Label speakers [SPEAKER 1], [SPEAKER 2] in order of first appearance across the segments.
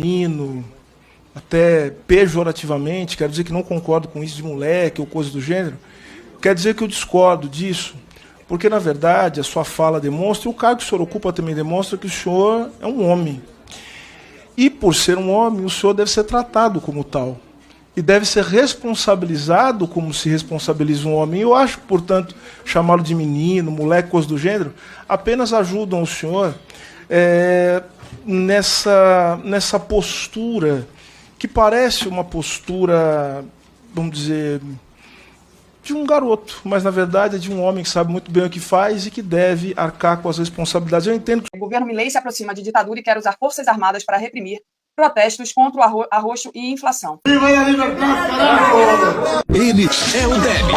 [SPEAKER 1] menino, até pejorativamente, quero dizer que não concordo com isso de moleque ou coisa do gênero, quer dizer que eu discordo disso, porque, na verdade, a sua fala demonstra, e o cargo que o senhor ocupa também demonstra que o senhor é um homem. E, por ser um homem, o senhor deve ser tratado como tal. E deve ser responsabilizado como se responsabiliza um homem. Eu acho que, portanto, chamá-lo de menino, moleque, coisa do gênero, apenas ajudam o senhor nessa postura, que parece uma postura, vamos dizer, de um garoto, mas, na verdade, é de um homem que sabe muito bem o que faz e que deve arcar com as responsabilidades. Eu entendo que
[SPEAKER 2] o governo Milei se aproxima de ditadura e quer usar forças armadas para reprimir protestos contra o arroxo e inflação.
[SPEAKER 3] Viva a liberdade, caralho!
[SPEAKER 4] Ele é o Deb.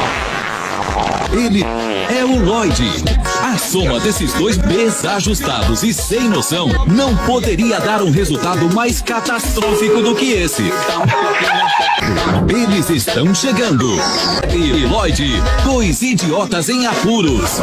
[SPEAKER 4] Ele é o Lloyd. A soma desses dois desajustados e sem noção não poderia dar um resultado mais catastrófico do que esse. Eles estão chegando. E Lloyd, dois idiotas em apuros.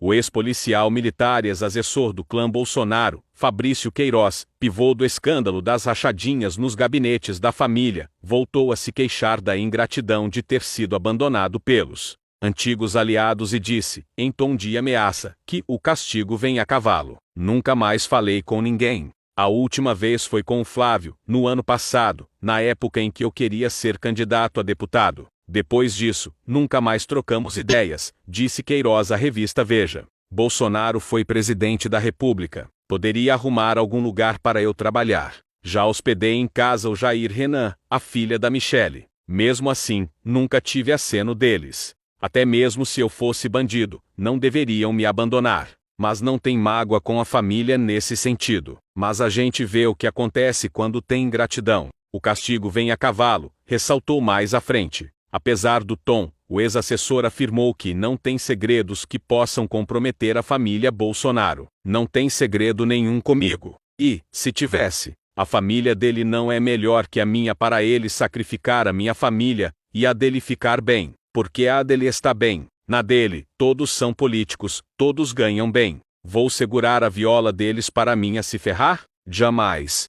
[SPEAKER 5] O ex-policial militar e ex-assessor do clã Bolsonaro, Fabrício Queiroz, pivô do escândalo das rachadinhas nos gabinetes da família, voltou a se queixar da ingratidão de ter sido abandonado pelos antigos aliados e disse, em tom de ameaça, que o castigo vem a cavalo. Nunca mais falei com ninguém. A última vez foi com o Flávio, no ano passado, na época em que eu queria ser candidato a deputado. Depois disso, nunca mais trocamos ideias, disse Queiroz à revista Veja. Bolsonaro foi presidente da República. Poderia arrumar algum lugar para eu trabalhar. Já hospedei em casa o Jair Renan, a filha da Michele. Mesmo assim, nunca tive aceno deles. Até mesmo se eu fosse bandido, não deveriam me abandonar. Mas não tem mágoa com a família nesse sentido. Mas a gente vê o que acontece quando tem ingratidão. O castigo vem a cavalo, ressaltou mais à frente. Apesar do tom, o ex-assessor afirmou que não tem segredos que possam comprometer a família Bolsonaro. Não tem segredo nenhum comigo. E, se tivesse, a família dele não é melhor que a minha para ele sacrificar a minha família e a dele ficar bem, porque a dele está bem. Na dele, todos são políticos, todos ganham bem. Vou segurar a viola deles para mim a se ferrar? Jamais.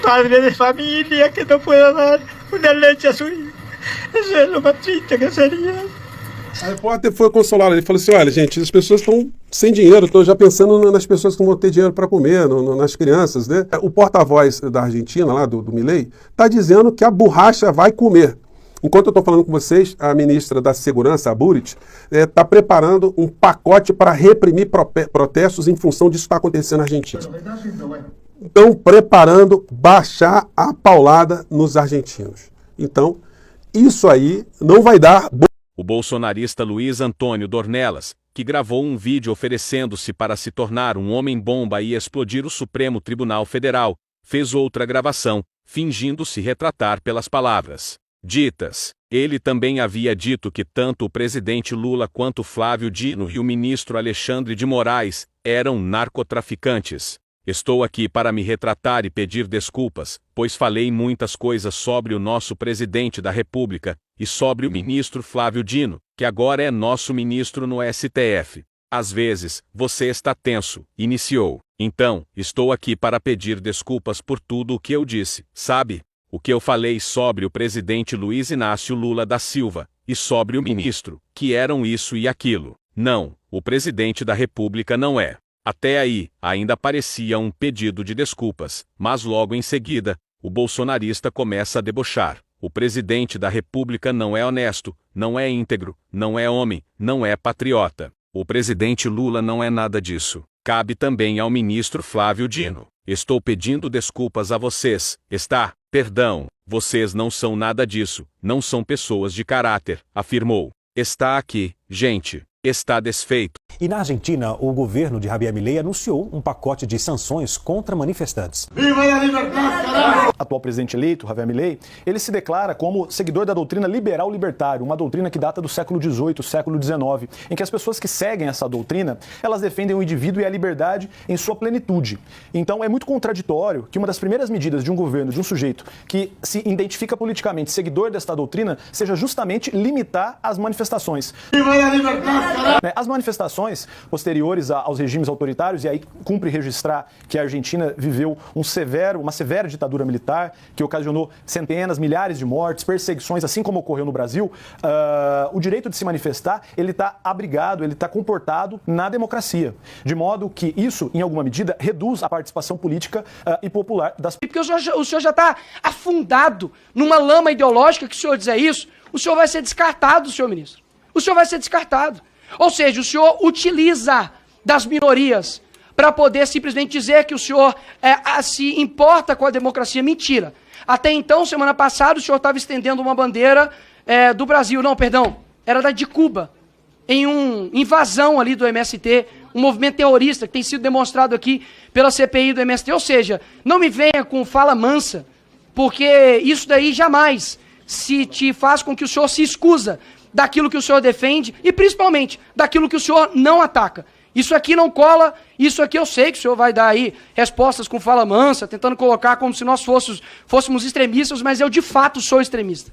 [SPEAKER 6] Padre de família que não puede dar uma leite a su hijo. Isso é uma triste que seria.
[SPEAKER 7] A repórter foi consolar, ele falou assim, olha gente, as pessoas estão sem dinheiro, estou já pensando nas pessoas que não vão ter dinheiro para comer, nas crianças, né? O porta-voz da Argentina, lá do Milei, está dizendo que a borracha vai comer. Enquanto eu estou falando com vocês, a ministra da Segurança, a Burrit, está preparando um pacote para reprimir protestos em função disso que está acontecendo na Argentina. Estão preparando baixar a paulada nos argentinos. Então, isso aí não vai dar...
[SPEAKER 5] O bolsonarista Luiz Antônio Dornelas, que gravou um vídeo oferecendo-se para se tornar um homem-bomba e explodir o Supremo Tribunal Federal, fez outra gravação, fingindo se retratar pelas palavras ditas. Ele também havia dito que tanto o presidente Lula quanto Flávio Dino e o ministro Alexandre de Moraes eram narcotraficantes. Estou aqui para me retratar e pedir desculpas, pois falei muitas coisas sobre o nosso presidente da República e sobre o ministro Flávio Dino, que agora é nosso ministro no STF. Às vezes, você está tenso, iniciou. Então, estou aqui para pedir desculpas por tudo o que eu disse, sabe? O que eu falei sobre o presidente Luiz Inácio Lula da Silva, e sobre o ministro, que eram isso e aquilo. Não, o presidente da República não é. Até aí, ainda parecia um pedido de desculpas, mas logo em seguida, o bolsonarista começa a debochar. O presidente da República não é honesto, não é íntegro, não é homem, não é patriota. O presidente Lula não é nada disso. Cabe também ao ministro Flávio Dino. Estou pedindo desculpas a vocês, está? Perdão, vocês não são nada disso, não são pessoas de caráter, afirmou. Está aqui, gente. Está desfeito.
[SPEAKER 8] E na Argentina, o governo de Javier Milei anunciou um pacote de sanções contra manifestantes.
[SPEAKER 3] Viva a liberdade, caralho!
[SPEAKER 9] Atual presidente eleito, Javier Milei, ele se declara como seguidor da doutrina liberal-libertário, uma doutrina que data do século XVIII, século XIX, em que as pessoas que seguem essa doutrina, elas defendem o indivíduo e a liberdade em sua plenitude. Então é muito contraditório que uma das primeiras medidas de um governo, de um sujeito que se identifica politicamente seguidor desta doutrina, seja justamente limitar as manifestações.
[SPEAKER 3] Viva a liberdade!
[SPEAKER 9] As manifestações posteriores aos regimes autoritários, e aí cumpre registrar que a Argentina viveu uma severa ditadura militar, que ocasionou centenas, milhares de mortes, perseguições, assim como ocorreu no Brasil, o direito de se manifestar, ele está abrigado, ele está comportado na democracia. De modo que isso, em alguma medida, reduz a participação política e popular das...
[SPEAKER 10] Porque o senhor já está afundado numa lama ideológica que o senhor dizer isso, o senhor vai ser descartado, senhor ministro. O senhor vai ser descartado. Ou seja, o senhor utiliza das minorias para poder simplesmente dizer que o senhor se importa com a democracia. Mentira. Até então, semana passada, o senhor estava estendendo uma bandeira do Brasil. Não, perdão, era de Cuba. Em uma invasão ali do MST, um movimento terrorista que tem sido demonstrado aqui pela CPI do MST. Ou seja, não me venha com fala mansa, porque isso daí jamais se te faz com que o senhor se escusa daquilo que o senhor defende e principalmente daquilo que o senhor não ataca. Isso aqui não cola, isso aqui eu sei que o senhor vai dar aí respostas com fala mansa, tentando colocar como se nós fôssemos extremistas, mas eu de fato sou extremista.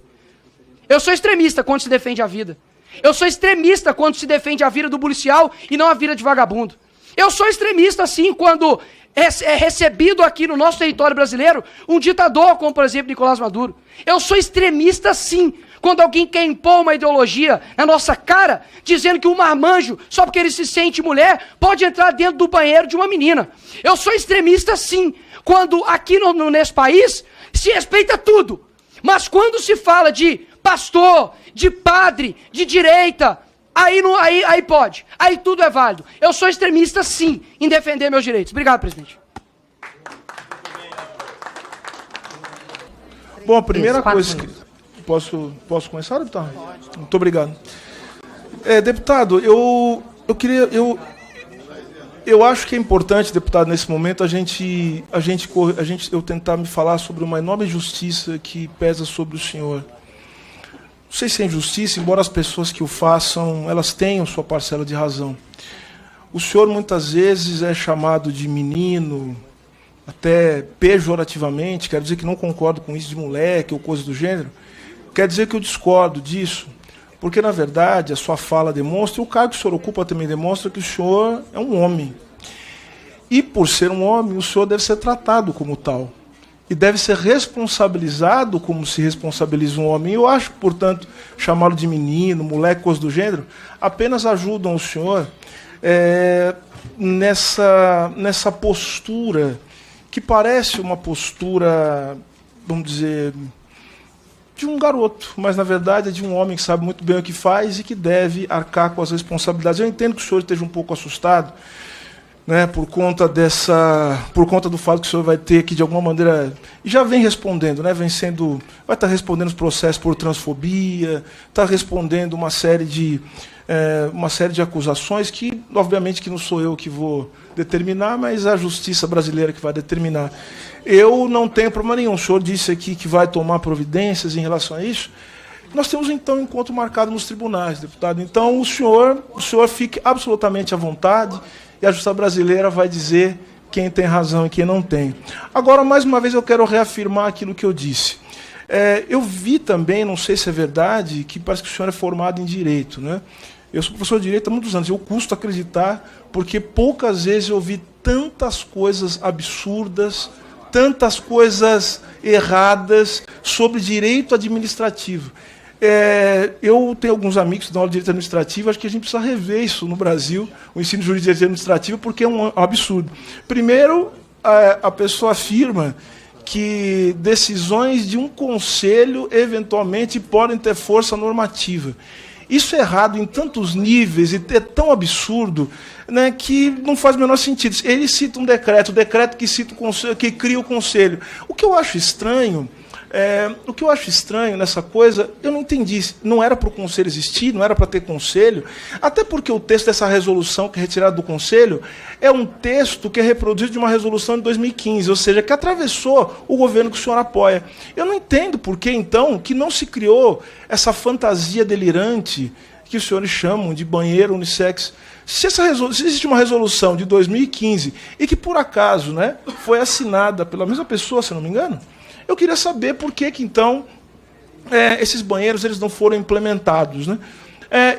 [SPEAKER 10] Eu sou extremista quando se defende a vida. Eu sou extremista quando se defende a vida do policial e não a vida de vagabundo. Eu sou extremista, sim, quando é recebido aqui no nosso território brasileiro um ditador como, por exemplo, Nicolás Maduro. Eu sou extremista, sim, quando alguém quer impor uma ideologia na nossa cara, dizendo que um marmanjo, só porque ele se sente mulher, pode entrar dentro do banheiro de uma menina. Eu sou extremista, sim, quando aqui nesse país se respeita tudo. Mas quando se fala de pastor, de padre, de direita, aí pode. Aí tudo é válido. Eu sou extremista, sim, em defender meus direitos. Obrigado, presidente.
[SPEAKER 1] Bom, a primeira coisa que... Posso começar, deputado? Pode. Muito obrigado. Deputado, eu acho que é importante, deputado, nesse momento, eu tentar me falar sobre uma enorme injustiça que pesa sobre o senhor. Não sei se é injustiça, embora as pessoas que o façam, elas tenham sua parcela de razão. O senhor muitas vezes é chamado de menino, até pejorativamente, quero dizer que não concordo com isso de moleque ou coisa do gênero. Quer dizer que eu discordo disso, porque, na verdade, a sua fala demonstra, e o cargo que o senhor ocupa também demonstra que o senhor é um homem. E, por ser um homem, o senhor deve ser tratado como tal. E deve ser responsabilizado como se responsabiliza um homem. Eu acho, portanto, chamá-lo de menino, moleque, coisa do gênero, apenas ajudam o senhor nessa postura, que parece uma postura, vamos dizer... de um garoto, mas na verdade é de um homem que sabe muito bem o que faz e que deve arcar com as responsabilidades. Eu entendo que o senhor esteja um pouco assustado, né, por conta do fato que o senhor vai ter que, de alguma maneira, e já vem respondendo, né, vai estar respondendo os processos por transfobia, está respondendo uma série de acusações que, obviamente, que não sou eu que vou determinar, mas a justiça brasileira que vai determinar. Eu não tenho problema nenhum. O senhor disse aqui que vai tomar providências em relação a isso. Nós temos, então, um encontro marcado nos tribunais, deputado. Então, o senhor fique absolutamente à vontade e a justiça brasileira vai dizer quem tem razão e quem não tem. Agora, mais uma vez, eu quero reafirmar aquilo que eu disse. Eu vi também, não sei se é verdade, que parece que o senhor é formado em Direito, né? Eu sou professor de Direito há muitos anos. Eu custo acreditar, porque poucas vezes eu vi tantas coisas absurdas, tantas coisas erradas sobre direito administrativo. Eu tenho alguns amigos que dão aula de direito administrativo, acho que a gente precisa rever isso no Brasil, o ensino jurídico de direito administrativo, porque é um absurdo. Primeiro, a pessoa afirma que decisões de um conselho, eventualmente, podem ter força normativa. Isso é errado em tantos níveis e é tão absurdo, né, que não faz o menor sentido. Ele cita um decreto, o decreto que cita o conselho, que cria o conselho. O que eu acho estranho nessa coisa, eu não entendi. Não era para o conselho existir, não era para ter conselho, até porque o texto dessa resolução que é retirado do conselho é um texto que é reproduzido de uma resolução de 2015, ou seja, que atravessou o governo que o senhor apoia. Eu não entendo por que, então, que não se criou essa fantasia delirante que os senhores chamam de banheiro unissex. Se existe uma resolução de 2015 e que, por acaso, né, foi assinada pela mesma pessoa, se não me engano, eu queria saber por que então, esses banheiros eles não foram implementados, né?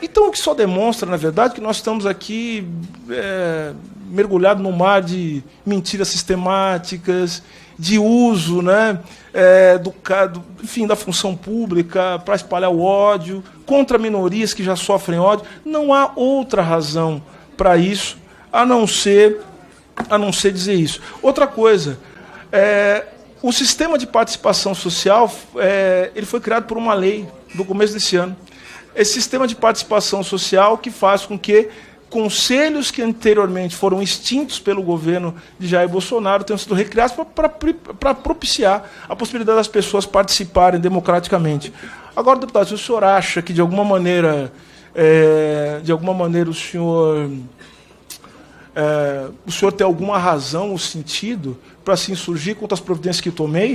[SPEAKER 1] Então, o que só demonstra, na verdade, que nós estamos aqui mergulhados no mar de mentiras sistemáticas, de uso, né, enfim, da função pública para espalhar o ódio contra minorias que já sofrem ódio. Não há outra razão para isso, a não ser dizer isso. Outra coisa, o sistema de participação social ele foi criado por uma lei no começo desse ano. Esse sistema de participação social que faz com que conselhos que anteriormente foram extintos pelo governo de Jair Bolsonaro tenham sido recriados para propiciar a possibilidade das pessoas participarem democraticamente. Agora, deputado, se o senhor acha que de alguma maneira o senhor tem alguma razão ou sentido para se insurgir contra as providências que tomei,